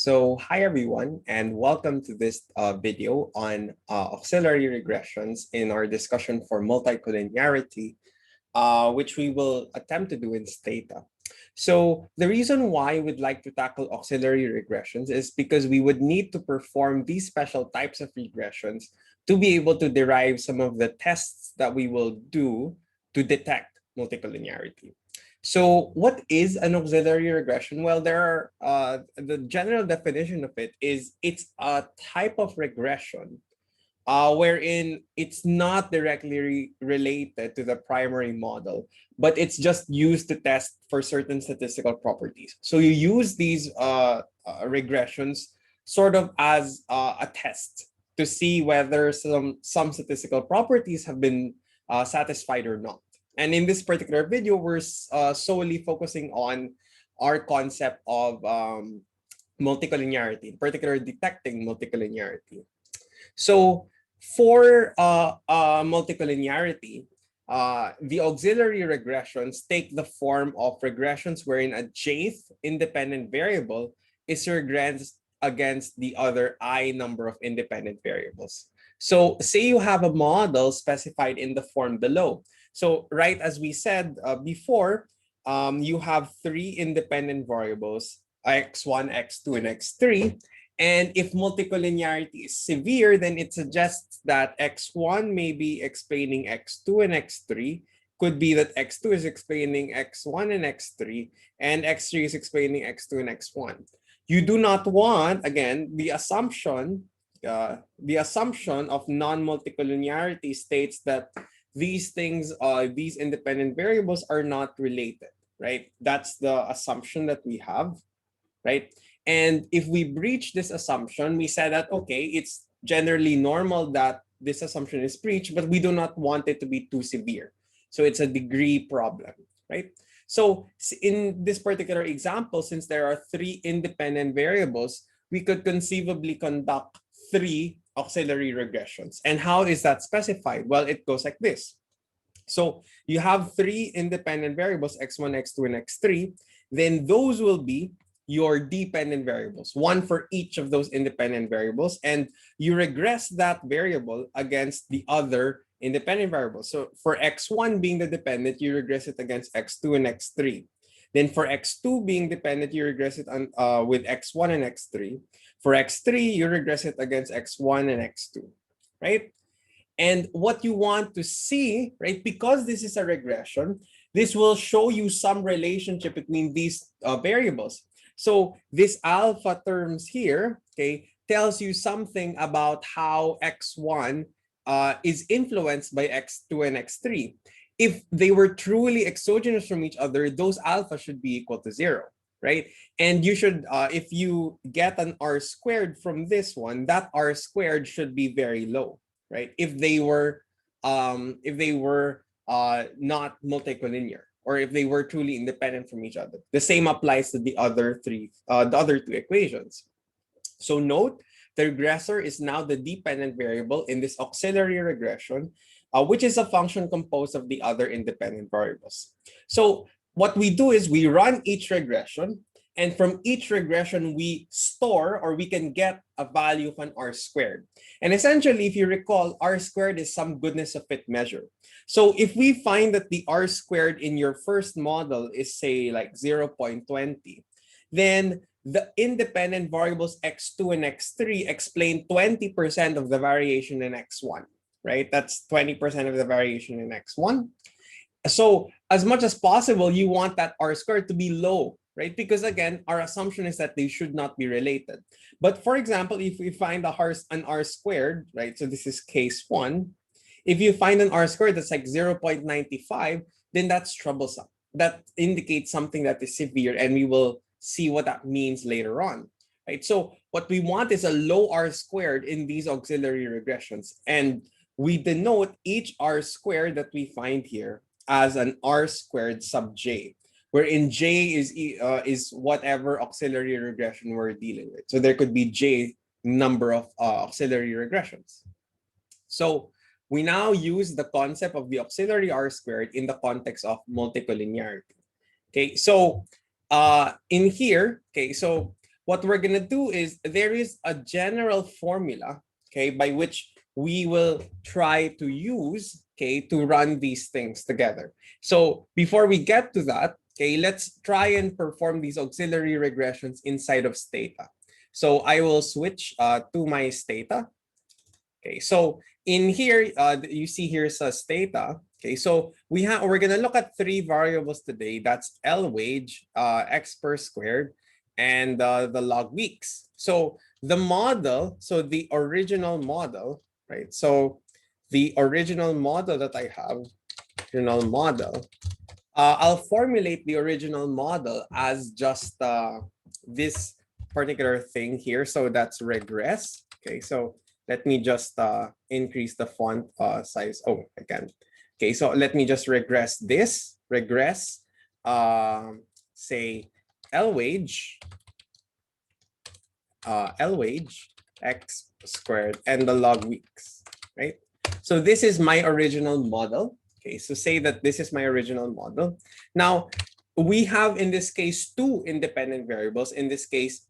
Hi everyone, and welcome to this video on auxiliary regressions in our discussion for multicollinearity, which we will attempt to do in Stata. So the reason why we'd like to tackle auxiliary regressions is because we would need to perform these special types of regressions to be able to derive some of the tests that we will do to detect multicollinearity. So what is an auxiliary regression? Well, the general definition of it is it's a type of regression wherein it's not directly related to the primary model, but it's just used to test for certain statistical properties. So you use these regressions sort of as a test to see whether some statistical properties have been satisfied or not. And in this particular video, we're solely focusing on our concept of multicollinearity, in particular detecting multicollinearity. So for multicollinearity, the auxiliary regressions take the form of regressions wherein a jth independent variable is regressed against the other I number of independent variables. So say you have a model specified in the form below. So right as we said before, you have three independent variables, x1, x2, and x3. And if multicollinearity is severe, then it suggests that x1 may be explaining x2 and x3. Could be that x2 is explaining x1 and x3, and x3 is explaining x2 and x1. You do not want, again, the assumption of non-multicollinearity states that these things, these independent variables are not related, right? That's the assumption that we have, right? And if we breach this assumption, we said that, okay, it's generally normal that this assumption is breached, but we do not want it to be too severe. So it's a degree problem, right? So in this particular example, since there are three independent variables, we could conceivably conduct three auxiliary regressions. And how is that specified? Well, it goes like this. So you have three independent variables, x1, x2, and x3. Then those will be your dependent variables, one for each of those independent variables, and you regress that variable against the other independent variables. So for x1 being the dependent, you regress it against x2 and x3. Then for x2 being dependent, you regress it with x1 and x3. For x3, you regress it against x1 and x2, right? And what you want to see, right, because this is a regression, this will show you some relationship between these variables. So this alpha terms here, okay, tells you something about how x1 is influenced by x2 and x3. If they were truly exogenous from each other, those alpha should be equal to 0, right? And you should, if you get an r squared from this one, that r squared should be very low, right? If they were not multicollinear, or if they were truly independent from each other. The same applies to the other two equations. So note, the regressor is now the dependent variable in this auxiliary regression, which is a function composed of the other independent variables. So what we do is we run each regression, and from each regression, we store, or we can get a value of an r squared. And essentially, if you recall, r squared is some goodness of fit measure. So if we find that the r squared in your first model is, say, like 0.20, then the independent variables x2 and x3 explain 20% of the variation in x1, right? That's 20% of the variation in x1. So as much as possible, you want that r squared to be low, right? Because again, our assumption is that they should not be related. But for example, if we find an r squared, right? So this is case one. If you find an r squared that's like 0.95, then that's troublesome. That indicates something that is severe, and we will see what that means later on, right? So what we want is a low r squared in these auxiliary regressions. And we denote each r squared that we find here as an r squared sub j, wherein j is whatever auxiliary regression we're dealing with. So there could be j number of auxiliary regressions. So we now use the concept of the auxiliary r squared in the context of multicollinearity. Okay, so in here, okay, so what we're gonna do is there is a general formula, okay, by which we will try to use, okay, to run these things together. So before we get to that, okay, let's try and perform these auxiliary regressions inside of Stata. So I will switch to my Stata. Okay, so in here, you see here's a Stata. Okay, so we're gonna look at three variables today. That's L wage, X per squared, and the log weeks. So the model, so the original model, right? So the original model that I have, original model, I'll formulate the original model as just this particular thing here. So that's regress. Okay, so let me just increase the font size. Oh, again. Okay, so let me just regress this. Regress, say L wage, X squared, and the log weeks, right? So this is my original model. Okay, so say that this is my original model. Now, we have in this case two independent variables. In this case,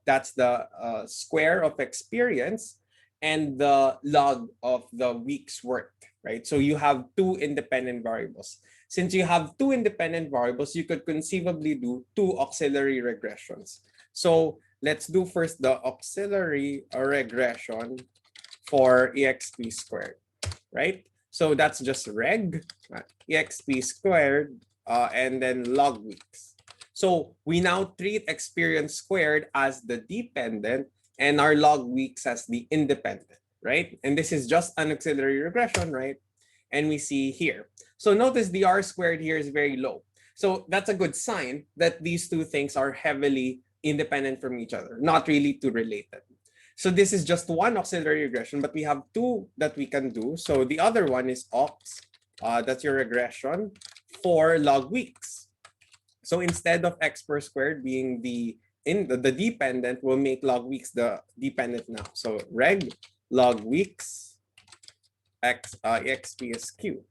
that's the square of experience and the log of the week's work, right? So you have two independent variables. Since you have two independent variables, you could conceivably do two auxiliary regressions. So let's do first the auxiliary regression for exp squared, right? So that's just reg exp squared and then log weeks. So we now treat experience squared as the dependent and our log weeks as the independent, right? And this is just an auxiliary regression, right? And we see here. So notice the R squared here is very low. So that's a good sign that these two things are heavily independent from each other, not really too related. So this is just one auxiliary regression, but we have two that we can do. So the other one is aux, that's your regression for log weeks. So instead of X per squared being the dependent, we'll make log weeks the dependent now. So reg log weeks X exp is Q,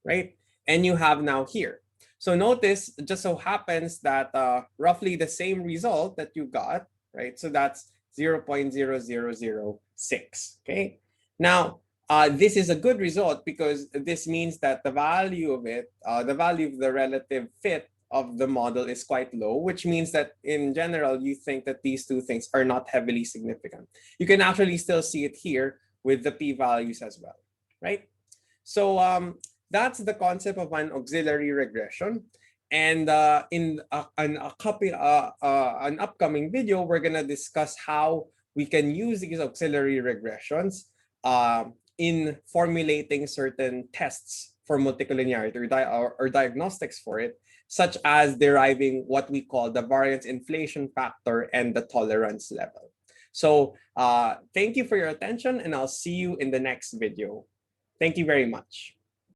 right? And you have now here. So notice, it just so happens that roughly the same result that you got, right? So that's 0.0006, okay? Now, this is a good result because this means that the value of it, the value of the relative fit of the model is quite low, which means that in general, you think that these two things are not heavily significant. You can actually still see it here with the p-values as well, right? So that's the concept of an auxiliary regression. And in an upcoming video, we're going to discuss how we can use these auxiliary regressions in formulating certain tests for multicollinearity or diagnostics for it, such as deriving what we call the variance inflation factor and the tolerance level. So thank you for your attention, and I'll see you in the next video. Thank you very much.